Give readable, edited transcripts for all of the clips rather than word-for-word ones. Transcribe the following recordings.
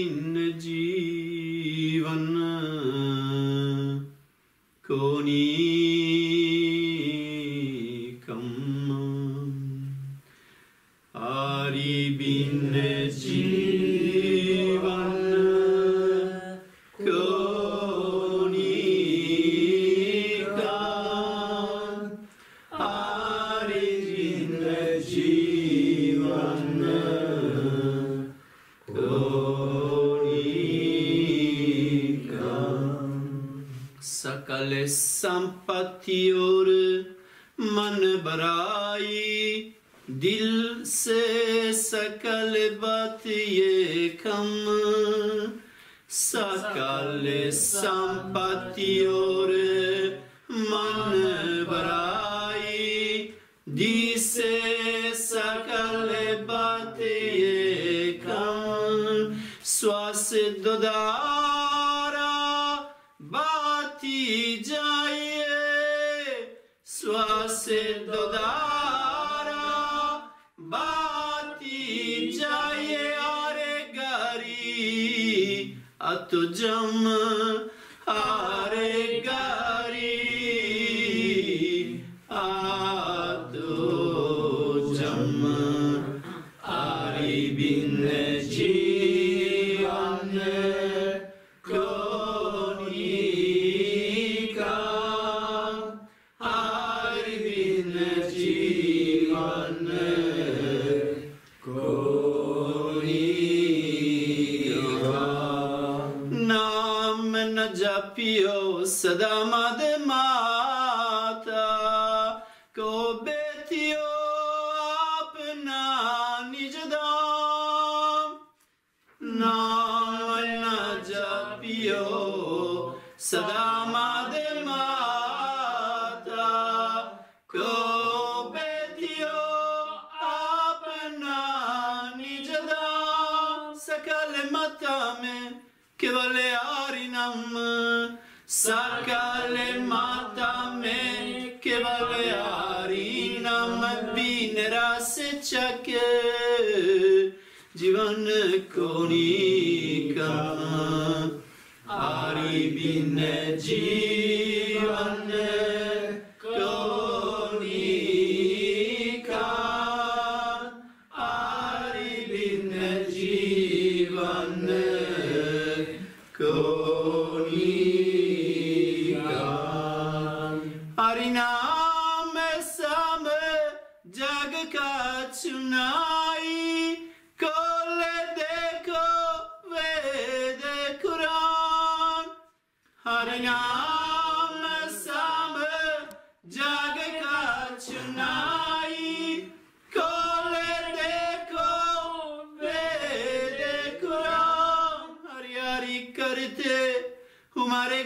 बिन जीवन कोनी कम हरि बिन जीवन कोनी कम हरि बिन जीवन सकल संपत्ति और मन बराई दिल से सकल बात ये कम सकल संपत्ति और मन बराई दिल से सकल बात ये कम श्वास दुदारा बाती जाइए श्वास दुदारा बाती जाइए आरे गारी अतु जम आरे गारी अतु जम आरी बिन जीवन कोनी का हरि बिन जीवन कोनी का नाम न जपियो सदा मद माता को बेतियो अपना निज दाम नाम न जपियो सदा मद माता को बेतियो अपना निज दाम सकल मता में केवल हरिनाम सकल माता में केवल हरिनाम बिन रस चक जीवन कोनी कम हरि बिन जीवन कोनी का हरि बिन जीवन कोनी का हरि नाम सम जग का चुनाई खोल देखो वेद कुरान हरि नाम सम जग का चुनाई खोल देखो वेद कुरान हरि हरि करते हमारे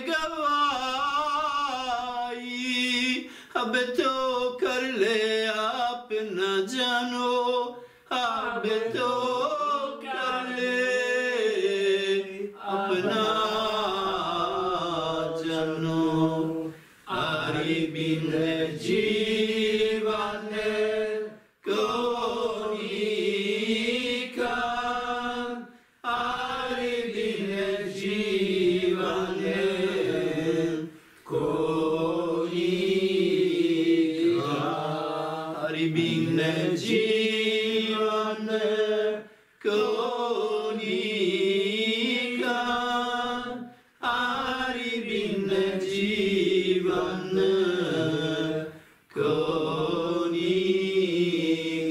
गवाई अब तो कर ले आप न जानो अब तो कर ले अपना जानो हरि बिन जीवन कोनी का हरि बिन जीवन कोनी का हरि बिन जीवन कोनी का हरि बिन जीवन कोनी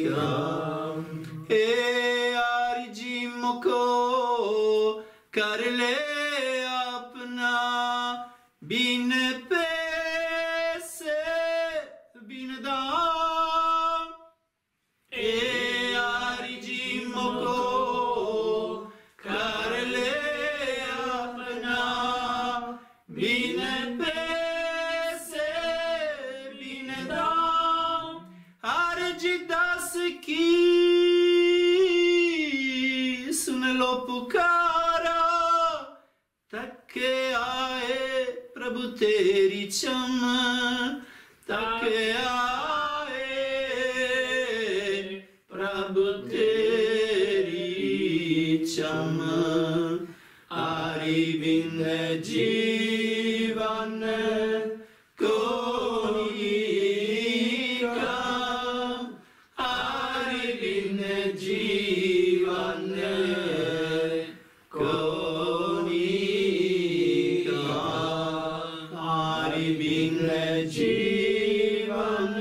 का हे हरि जी मुको कर ले अपना बिन पैसे बिन दाम हरि जी मुको कर ले अपना बिन पैसे बिन दाम हर जी दास की सुन लो पुकारा तक आए प्रभु तेरी चम तक आए प्रभु तेरी चम jivan konika, Hari bin jivan konika, Hari bin jivan konika, Hari bin jivan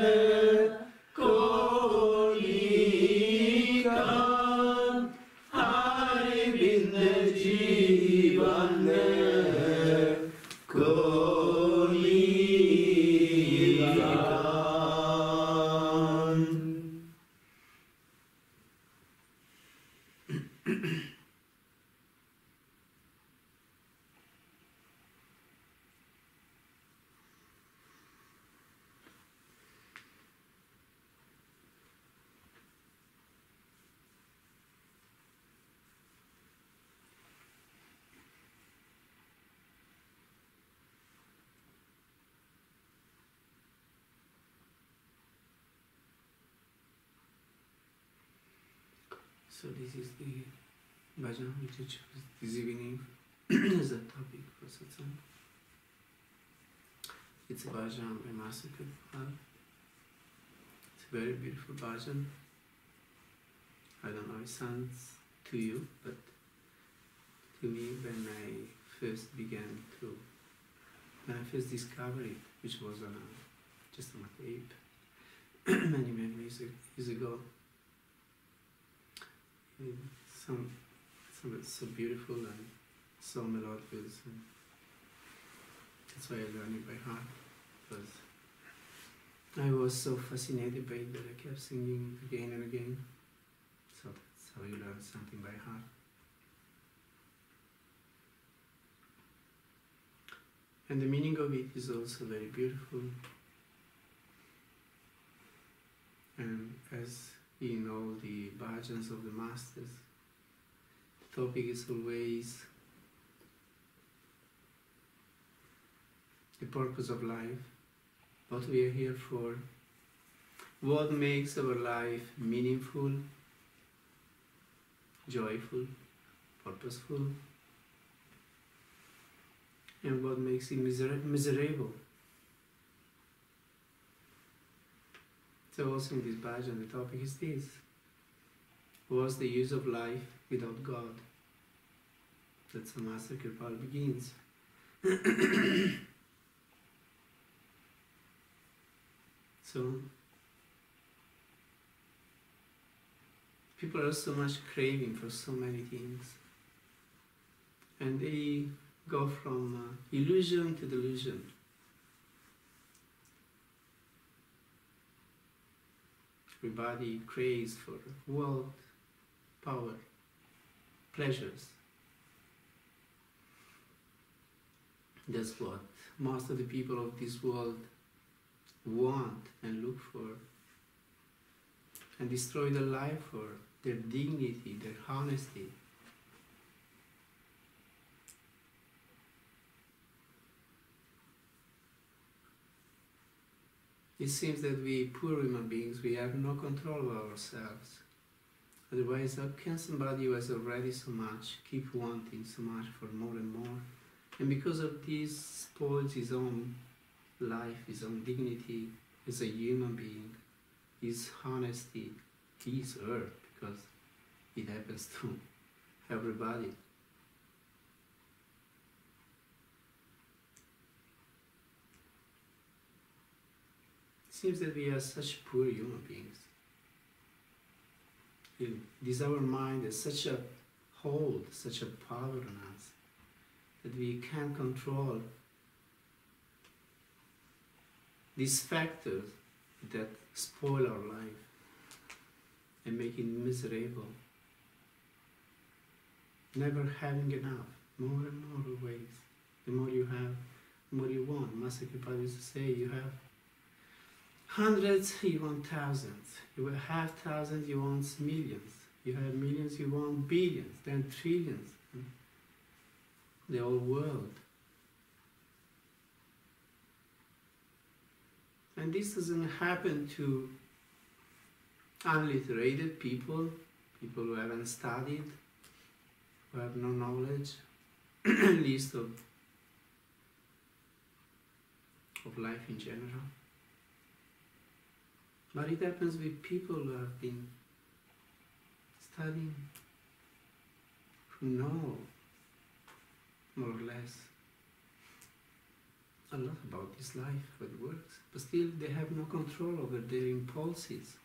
So this is the bhajan which I chose this evening as a topic for Satsang. It's a bhajan by Master Sirio Ji. It's a very beautiful bhajan. I don't know if it sounds to you, but to me when I first discovered it, which was just on a tape many years ago. It's so beautiful and so melodious, and that's why I learned it by heart, because I was so fascinated by it that I kept singing again and again. So that's how you learn something by heart. And the meaning of it is also very beautiful. And as in all the bhajans of the masters, the topic is always the purpose of life, what we are here for, what makes our life meaningful, joyful, purposeful, and what makes it miserable. So also in this bhajan, the topic is this: what's the use of life without God? That's how Master Sirio Ji begins. So people are so much craving for so many things, and they go from illusion to delusion. Everybody craves for wealth, power, pleasures. That's what most of the people of this world want and look for, and destroy their life for their dignity, their honesty. It seems that we poor human beings, we have no control over ourselves. Otherwise, how can somebody who has already so much keep wanting so much for more and more? And because of this, spoils his own life, his own dignity as a human being, his honesty, his earth, because it happens to everybody. It seems that we are such poor human beings. This our mind has such a hold, such a power on us, that we can't control these factors that spoil our life and make it miserable. Never having enough, more and more ways. The more you have, the more you want. Master Sirio Ji used to say, you have hundreds, you want thousands. You will have thousands, you want millions. You have millions, you want billions, then trillions. The whole world. And this doesn't happen to unliterated people, people who haven't studied, who have no knowledge, least of of life in general. But it happens with people who have been studying, who know more or less a lot about this life, how it works, but still they have no control over their impulses.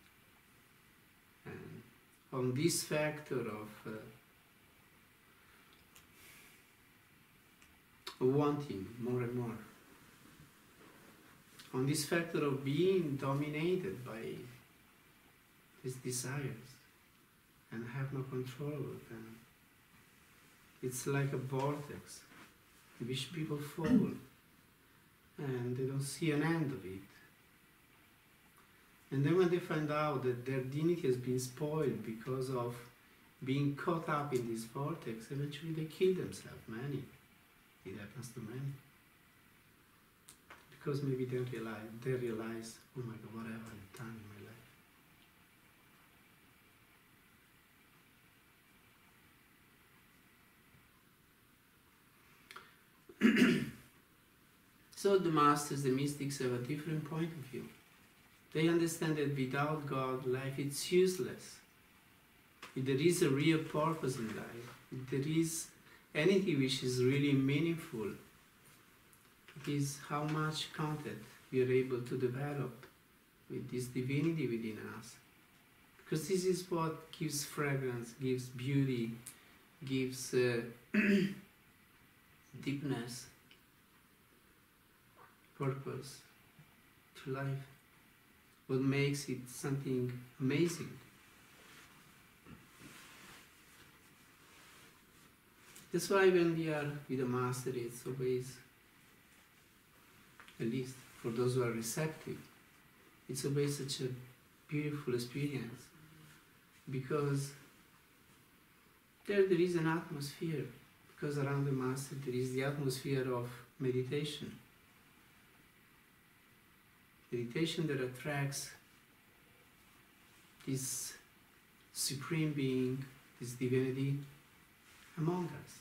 And on this factor of wanting more and more, on this factor of being dominated by these desires and have no control over them. It's like a vortex in which people fall and they don't see an end of it. And then when they find out that their dignity has been spoiled because of being caught up in this vortex, eventually they kill themselves, many. It happens to many. Because maybe they realize, oh my God, what have I done in my life? So the masters, the mystics have a different point of view. They understand that without God, life is useless. If there is a real purpose in life, if there is anything which is really meaningful, it is how much contact we are able to develop with this divinity within us. Because this is what gives fragrance, gives beauty, gives deepness, purpose to life. What makes it something amazing. That's why when we are with a master, it's always, at least for those who are receptive, it's always such a beautiful experience, because there is an atmosphere, because around the master there is the atmosphere of meditation. Meditation that attracts this supreme being, this divinity among us.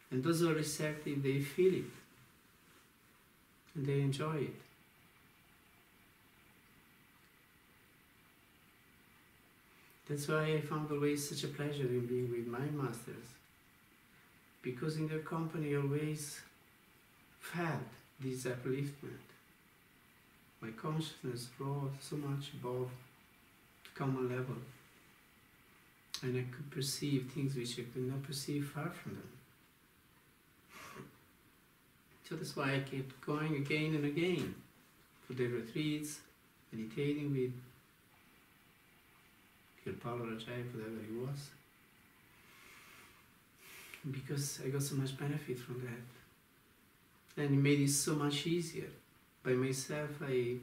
And those who are receptive, they feel it and they enjoy it. That's why I found always such a pleasure in being with my masters, because in their company I always felt this upliftment. My consciousness rose so much above the common level, and I could perceive things which I could not perceive far from them. So that's why I kept going again and again for the retreats, meditating with Ribolla, whatever he was, because I got so much benefit from that, and it made it so much easier. By myself, I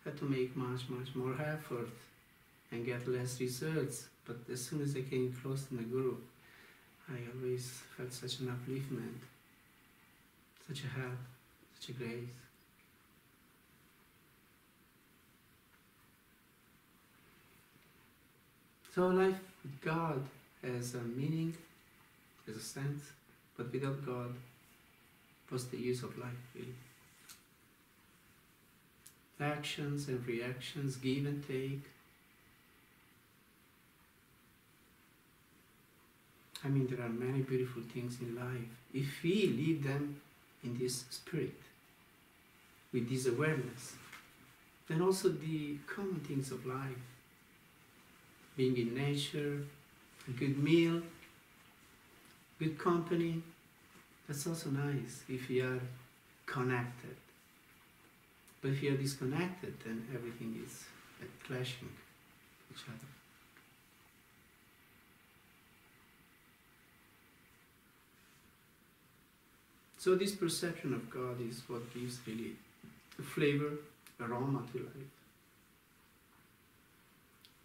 had to make much more effort and get less results. But as soon as I came close to my Guru, I always felt such an upliftment, such a help, such a grace. So life with God has a meaning, has a sense, but without God, what's the use of life, really? Actions and reactions, give and take. I mean, there are many beautiful things in life if we live them in this spirit, with this awareness. Then also the common things of life, being in nature, a good meal, good company, that's also nice if we are connected. But if you are disconnected, then everything is clashing with each other. So this perception of God is what gives really a flavor, aroma to life.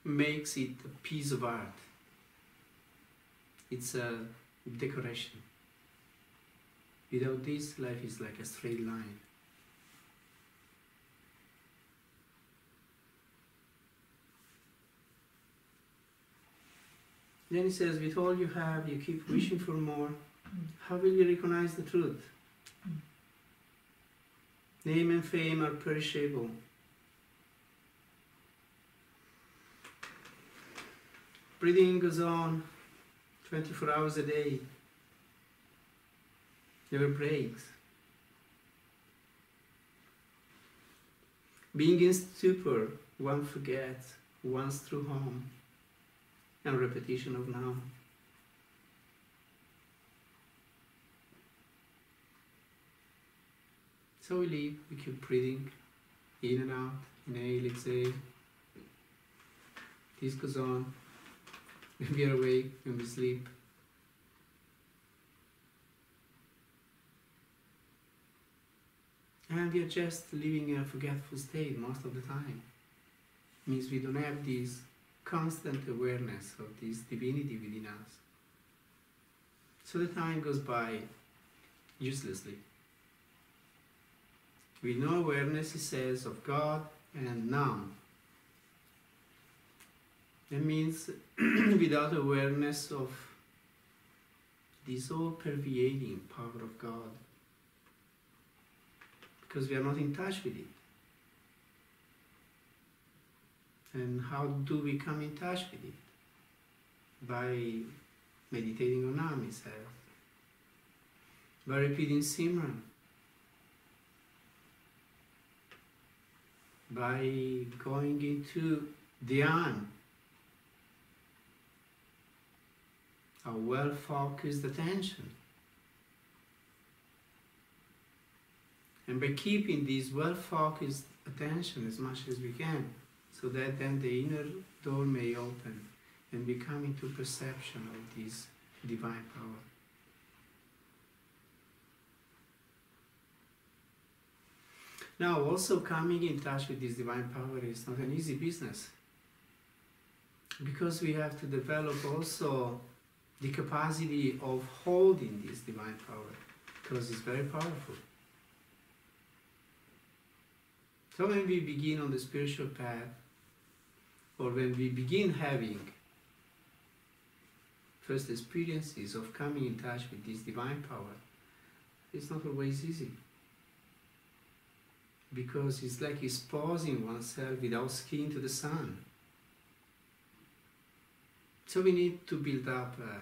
Makes it a piece of art. It's a decoration. Without this, life is like a straight line. Then he says, with all you have, you keep wishing for more. How will you recognize the truth? Name and fame are perishable. Breathing goes on 24 hours a day. Never breaks. Being in stupor, one forgets once through home and repetition of now. So we live, we keep breathing in and out, inhale, exhale. This goes on when we are awake, when we sleep. And we are just living in a forgetful state most of the time. It means we don't have this constant awareness of this divinity within us. So the time goes by uselessly. With no awareness, he says, of God and none. That means without awareness of this all-pervading power of God. Because we are not in touch with it. And how do we come in touch with it? By meditating on Nam itself. By repeating Simran. By going into Dhyan. A well-focused attention. And by keeping this well-focused attention as much as we can, so that then the inner door may open and we come into perception of this divine power. Now, also coming in touch with this divine power is not an easy business, because we have to develop also the capacity of holding this divine power, because it's very powerful. So when we begin on the spiritual path, or when we begin having first experiences of coming in touch with this divine power, it's not always easy. Because it's like exposing oneself without skin to the sun. So we need to build up a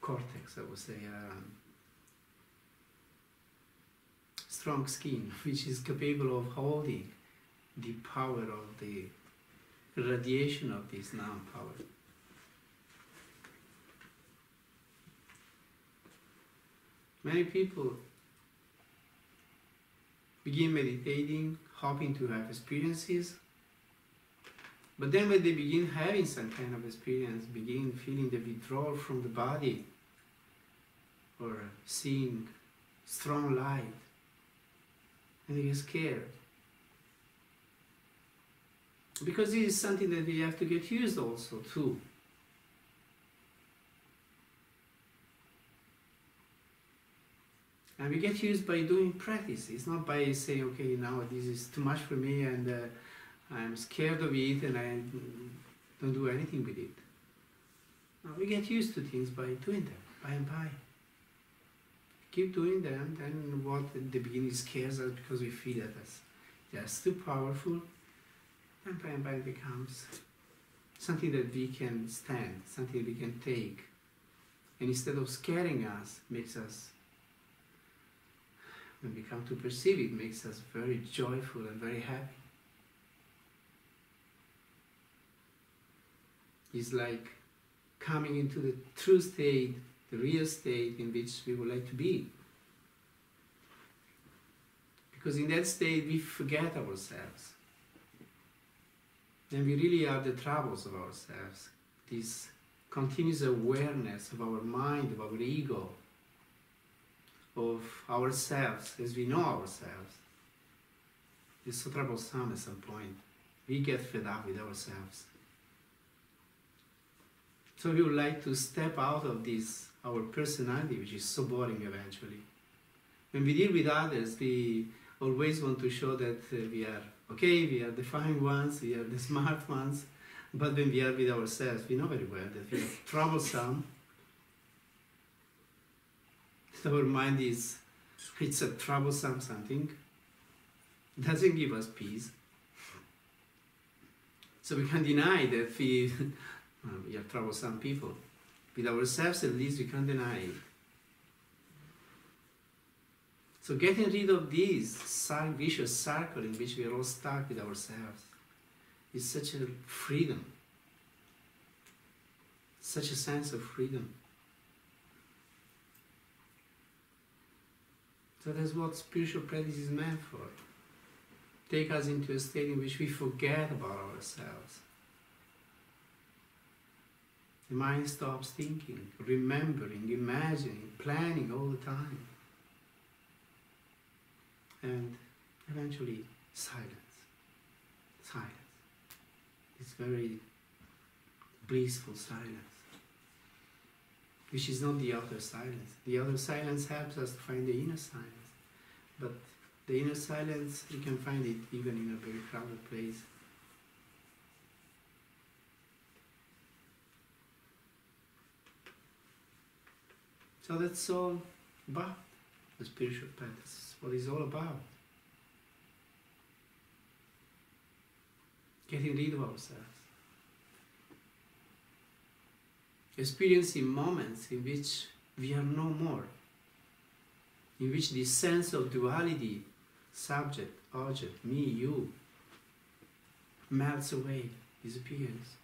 cortex, I would say, strong skin, which is capable of holding the power of the radiation of this Nam power. Many people begin meditating, hoping to have experiences, but then when they begin having some kind of experience, begin feeling the withdrawal from the body, or seeing strong light, and they get scared. Because this is something that we have to get used also to. And we get used by doing practice. It's not by saying, okay, now this is too much for me and I'm scared of it and I don't do anything with it. No, we get used to things by doing them, by and by. Keep doing them, then what at the beginning scares us because we feel that it's just too powerful, and by it becomes something that we can stand, something we can take. And instead of scaring us, makes us, when we come to perceive it, makes us very joyful and very happy. It's like coming into the true state, the real state in which we would like to be. Because in that state we forget ourselves. And we really are the troubles of ourselves. This continuous awareness of our mind, of our ego, of ourselves as we know ourselves, is so troublesome at some point. We get fed up with ourselves. So we would like to step out of this, our personality, which is so boring eventually. When we deal with others, we always want to show that we are okay, we are the fine ones, we are the smart ones. But when we are with ourselves, we know very well that we are troublesome. Our mind is It's a troublesome something. It doesn't give us peace. So we can deny that we are troublesome people. With ourselves at least we can't deny it. So getting rid of this vicious circle in which we are all stuck with ourselves is such a freedom, such a sense of freedom. So that's what spiritual practice is meant for. Take us into a state in which we forget about ourselves. The mind stops thinking, remembering, imagining, planning all the time. And eventually, silence. Silence. It's very blissful silence, which is not the outer silence. The outer silence helps us to find the inner silence. But the inner silence, you can find it even in a very crowded place. So that's all about the spiritual practice, what it's all about. Getting rid of ourselves. Experiencing moments in which we are no more, in which this sense of duality, subject, object, me, you, melts away, disappears.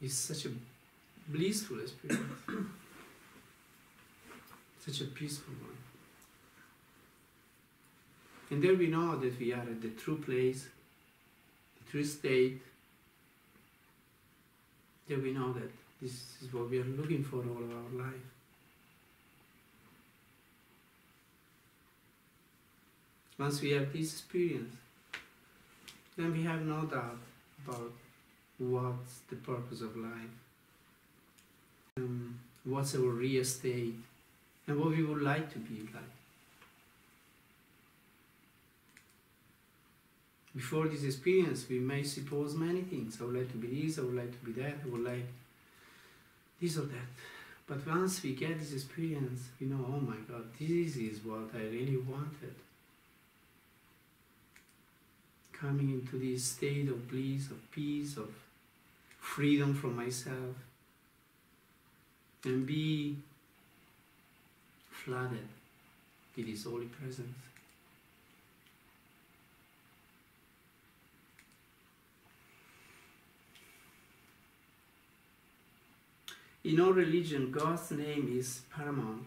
It's such a blissful experience, such a peaceful one. And there we know that we are at the true place, the true state. There we know that this is what we are looking for all of our life. Once we have this experience, then we have no doubt about what's the purpose of life, what's our real state, and what we would like to be like. Before this experience, we may suppose many things. I would like to be this, I would like to be that, I would like this or that. But once we get this experience, we know, oh my God, this is what I really wanted. Coming into this state of bliss, of peace, of freedom from myself, and be flooded with His holy presence. In all religion, God's name is paramount,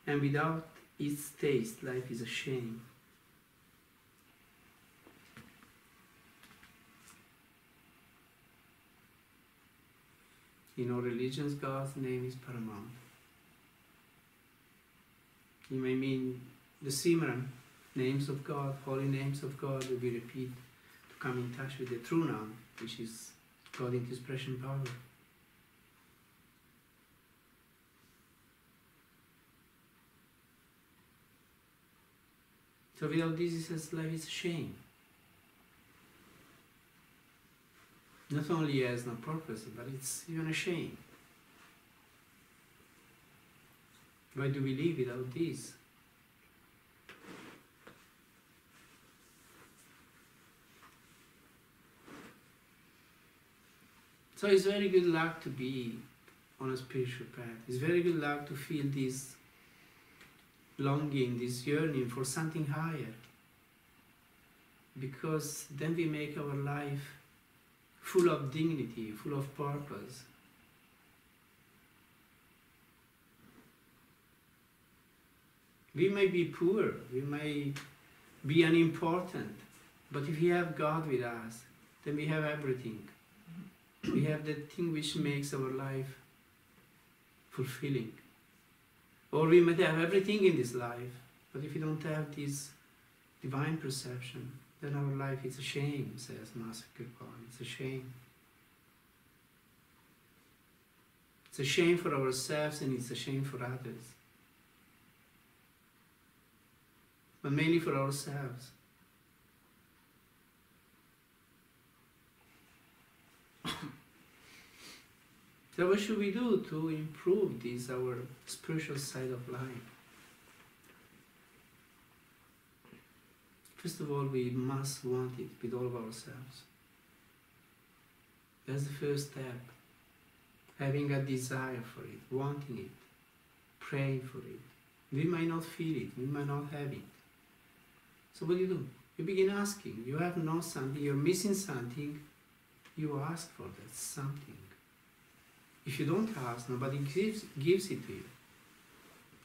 and without its taste, life is a shame. In all religions, God's name is paramount. You may mean the Simran, names of God, holy names of God that we repeat to come in touch with the true Nam, which is God in His expression power. So without this, it says life is a shame. Not only has no purpose, but it's even a shame. Why do we live without this? So it's very good luck to be on a spiritual path. It's very good luck to feel this longing, this yearning for something higher. Because then we make our life full of dignity, full of purpose. We may be poor, we may be unimportant, but if we have God with us, then we have everything. We have the thing which makes our life fulfilling. Or we might have everything in this life, but if we don't have this divine perception, then our life is a shame, says Master Sirio Ji. It's a shame. It's a shame for ourselves and it's a shame for others. But mainly for ourselves. So what should we do to improve this, our spiritual side of life? First of all, we must want it with all of ourselves. That's the first step. Having a desire for it, wanting it, praying for it. We might not feel it, we might not have it. So what do? You begin asking. You have no something, you're missing something, you ask for that something. If you don't ask, nobody gives it to you.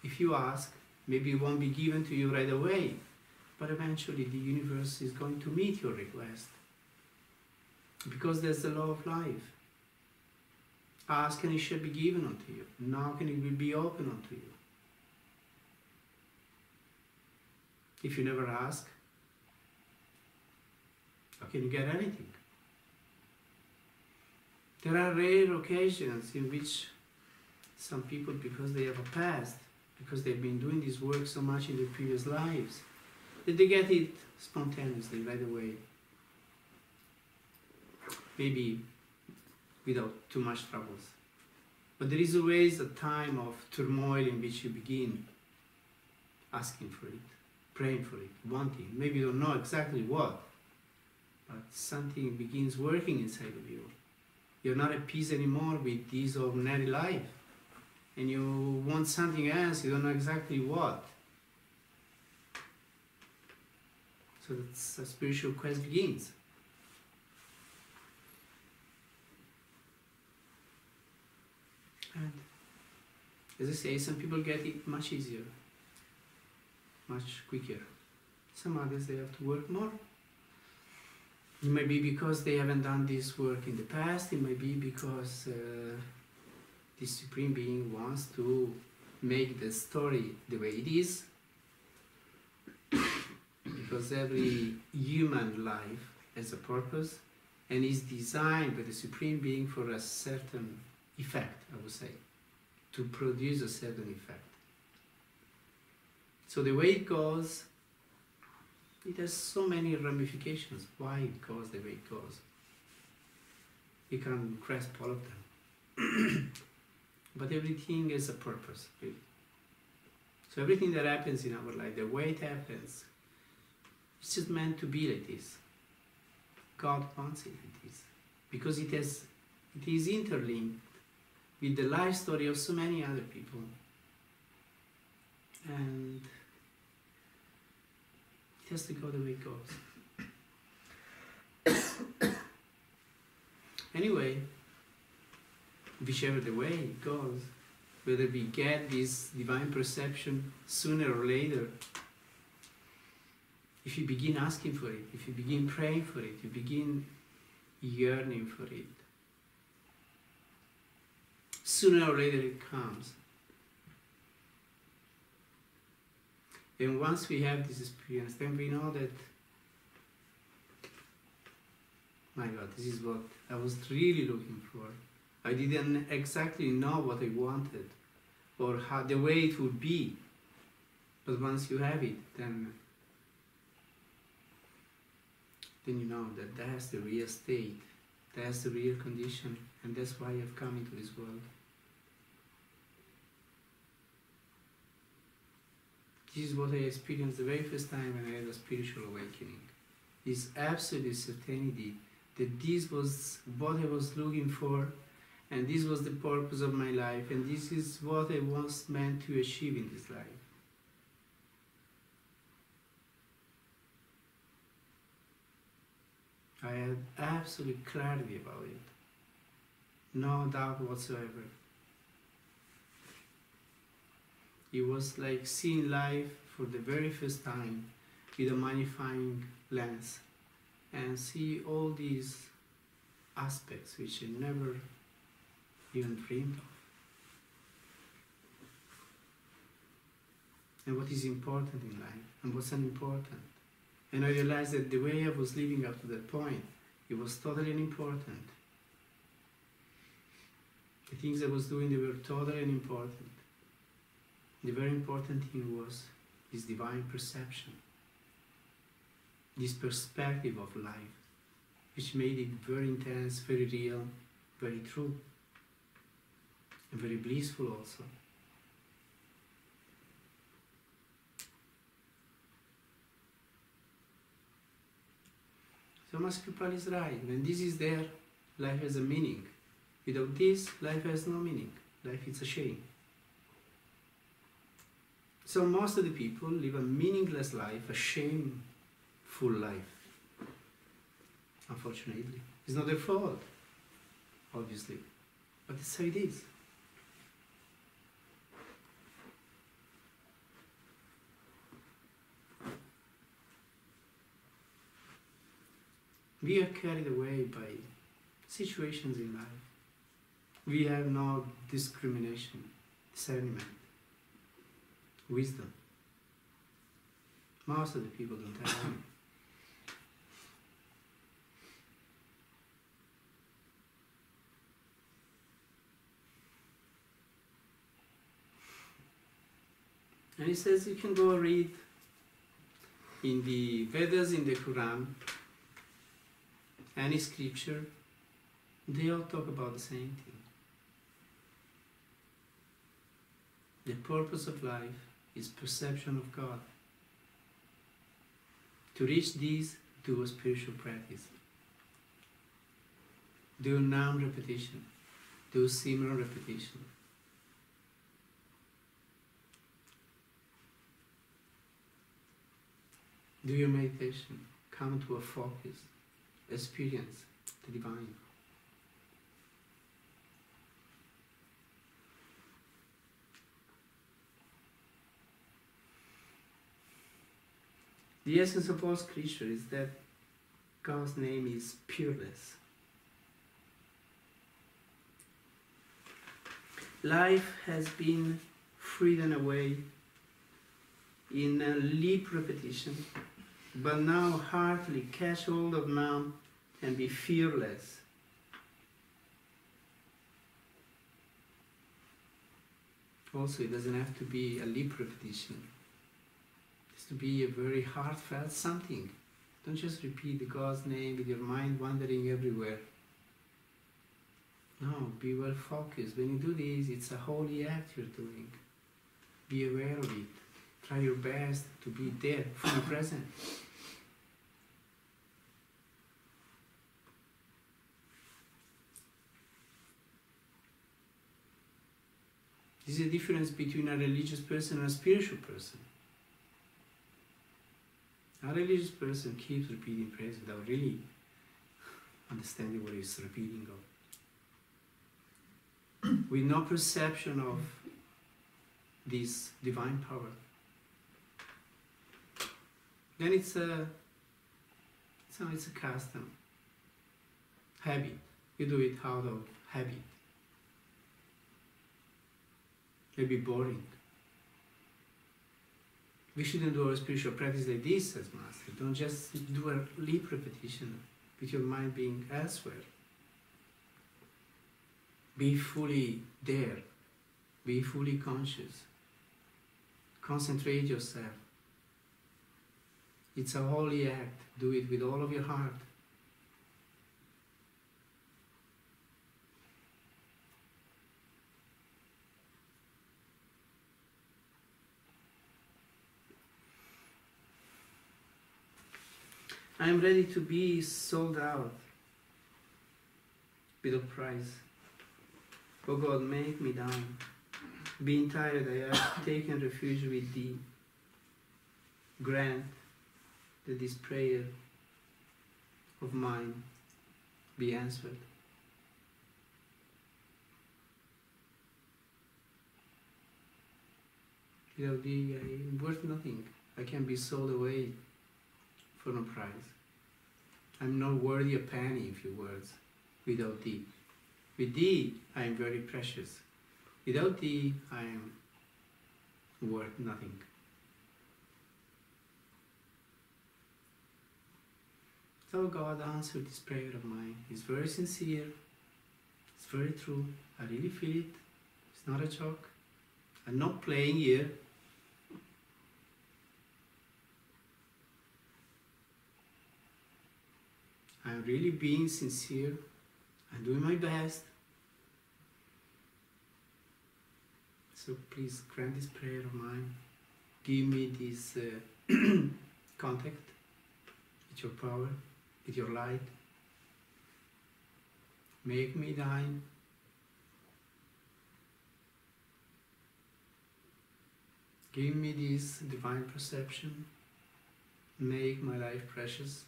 If you ask, maybe it won't be given to you right away, but eventually the universe is going to meet your request. Because there's the law of life. Ask and it shall be given unto you. Knock and it will be open unto you. If you never ask, how can you get anything? There are rare occasions in which some people, because they have a past, because they've been doing this work so much in their previous lives, that they get it spontaneously, right away. Maybe without too much troubles. But there is always a time of turmoil in which you begin asking for it, praying for it, wanting. Maybe you don't know exactly what, but something begins working inside of you. You're not at peace anymore with this ordinary life. And you want something else, you don't know exactly what. So that's a spiritual quest begins. And as I say, some people get it much easier, much quicker. Some others, they have to work more. It might be because they haven't done this work in the past. It might be because the Supreme Being wants to make the story the way it is. Because every human life has a purpose and is designed by the Supreme Being for a certain effect, I would say, to produce a certain effect. So the way it goes, it has so many ramifications, why it goes the way it goes. You can't grasp all of them. But everything has a purpose, really. So everything that happens in our life, the way it happens, it's just meant to be like this. God wants it like this. Because it is interlinked with the life story of so many other people. And it has to go the way it goes. Anyway, whichever the way it goes, whether we get this divine perception sooner or later, if you begin asking for it, if you begin praying for it, you begin yearning for it, sooner or later it comes. And once we have this experience, then we know that, my God, this is what I was really looking for. I didn't exactly know what I wanted or how the way it would be. But once you have it, then you know that that's the real state, that's the real condition, and that's why I've come into this world. This is what I experienced the very first time when I had a spiritual awakening. This absolute certainty that this was what I was looking for, and this was the purpose of my life, and this is what I was meant to achieve in this life. I had absolute clarity about it. No doubt whatsoever. It was like seeing life for the very first time with a magnifying lens and see all these aspects which I never even dreamed of. And what is important in life and what's unimportant. And I realized that the way I was living up to that point, it was totally unimportant. The things I was doing, they were totally unimportant. The very important thing was this divine perception, this perspective of life, which made it very intense, very real, very true, and very blissful also. So Master Kripal is right. When this is there, life has a meaning. Without this, life has no meaning. Life is a shame. So most of the people live a meaningless life, a shameful life. Unfortunately. It's not their fault, obviously. But that's how it is. We are carried away by situations in life. We have no discrimination, discernment, wisdom. Most of the people don't have any. And he says you can go read in the Vedas, in the Quran, any scripture, they all talk about the same thing. The purpose of life is perception of God. To reach these, do a spiritual practice. Do noun repetition. Do similar repetition. Do your meditation. Come to a focus. Experience the divine. The essence of all scripture is that God's name is pureless. Life has been frittered away in a lip repetition, but now heartily catch hold of now and be fearless. Also, it doesn't have to be a lip repetition. It's to be a very heartfelt something. Don't just repeat the God's name with your mind wandering everywhere. No, be well focused. When you do this, it's a holy act you're doing. Be aware of it. Try your best to be there, fully present. This is the difference between a religious person and a spiritual person. A religious person keeps repeating prayers without really understanding what he's repeating of. With no perception of this divine power. Then it's a custom, habit. You do it out of habit. Maybe boring. We shouldn't do our spiritual practice like this as Master. Don't just do a lip repetition with your mind being elsewhere. Be fully there. Be fully conscious. Concentrate yourself. It's a holy act. Do it with all of your heart. I am ready to be sold out without price. Oh God, make me down. Being tired, I have taken refuge with Thee. Grant that this prayer of mine be answered. Without Thee, I am worth nothing. I can be sold away for no price. I'm not worthy a penny, in few words, without Thee. With Thee, I am very precious. Without Thee, I am worth nothing. So God answered this prayer of mine. It's very sincere. It's very true. I really feel it. It's not a joke. I'm not playing here. I'm really being sincere. I'm doing my best. So please grant this prayer of mine. Give me this contact with your power. with your light. Make me thine. Give me this divine perception. Make my life precious.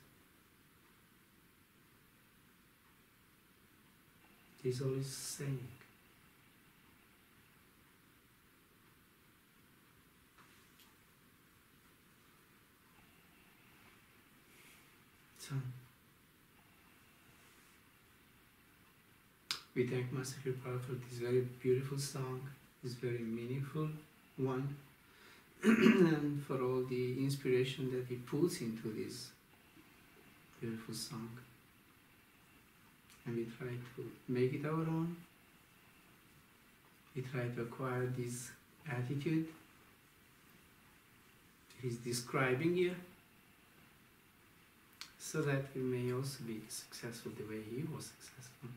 This is all he's saying. So, we thank Master Kripa for this very beautiful song, this very meaningful one, and for all the inspiration that he puts into this beautiful song. And we try to make it our own. We try to acquire this attitude he's describing here, so that we may also be successful the way he was successful.